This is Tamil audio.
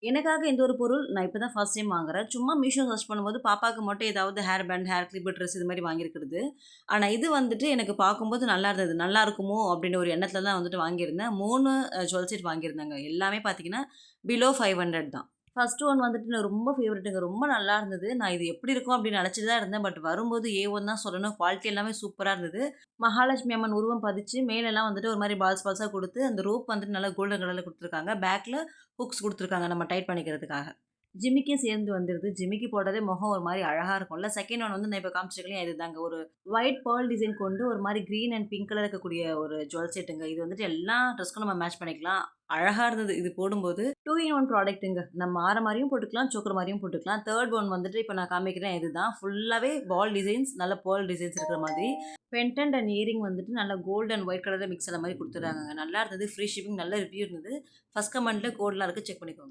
எனக்காக இந்த ஒரு பொருள் நான் இப்ப தான் ஃபர்ஸ்ட் டைம் வாங்குறேன். சும்மா மீஷோ சர்ச் பண்ணும்போது பாப்பாக்கு மட்டும் ஏதாவது hair band, hair clip, dress இது மாரி வாங்கியிருக்கிறது. ஆனா இது வந்துட்டு எனக்கு பார்க்கும்போது நல்லா இருந்தது. நல்லா இருக்குமோ! அப்டின்ற ஒரு எண்ணத்துல தான் வந்துட்டு வாங்கியிருந்தேன். 3 ஜுவல் செட் வாங்கியிருந்தேங்க. எல்லாமே பார்த்தீங்கன்னா, பிலோ 500 தான். ஃபர்ஸ்ட் ஒன் வந்துட்டு நான் ரொம்ப ஃபேவரைட்டுங்க. ரொம்ப நல்லா இருந்தது. நான் இது எப்படி இருக்கும் அப்படின்னு நினச்சுட்டு தான் இருந்தேன். பட் வரும்போது ஏ1 தான் சொல்லணும். குவாலிட்டி எல்லாமே சூப்பரா இருந்தது. மகாலட்சுமி அம்மன் உருவம் பதிச்சு, மேலலாம் வந்துட்டு ஒரு மாரி பால்ஸ் பால்ஸா குடுத்து, அந்த ரோப் வந்துட்டு நல்லா கோல்டன் கலர்ல குடுத்துருக்காங்க. பேக்ல ஹூக்ஸ் குடுத்துருக்காங்க நம்ம டைட் பண்ணிக்கிறதுக்காக. ஜிமிக்கியும் சேர்ந்து வந்துருது. ஜிமிக்கி போட்டாலே முகம் ஒரு மாரி அழகா இருக்கும்ல. செகண்ட் ஒன் வந்து நான் இப்ப காமிச்சிருக்கேன் இதுதாங்க. ஒரு ஒயிட் பேர்ல் டிசைன் கொண்டு ஒரு மாரி கிரீன் அண்ட் பிங்க் கலர் இருக்கக்கூடிய ஒரு ஜுவல் செட்டுங்க. இது வந்துட்டு எல்லா ட்ரெஸ்க்கும் நம்ம மேட்ச் பண்ணிக்கலாம். அழகா இருந்தது இது போடும்போது. 2 இன் 1 ப்ராடக்ட்டுங்க. நம்ம ஆர மாரியும் போட்டுக்கலாம், சோக்கர் மாரியும் போட்டுக்கலாம். 3 ஒன் வந்துட்டு இப்ப நான் காமிக்கிறேன் இதுதான். ஃபுல்லாவே பால் டிசைன்ஸ், நல்ல பேர்ல் டிசைன்ஸ் இருக்கிற மாதிரி. பெண்டன்ட் அண்ட் இயரிங் வந்துட்டு நல்லா கோல்ட் அண்ட் ஒயிட் கலர்ல மிக்ஸ் ஆன மாரி குடுத்துருக்காங்கங்க. நல்லா இருந்தது. ஃப்ரீ ஷிப்பிங் நல்ல ரிவ்யூ இருந்தது. ஃபர்ஸ்ட் கமெண்ட்ல கோட்லாம் இருக்கு. செக் பண்ணிக்கோங்க.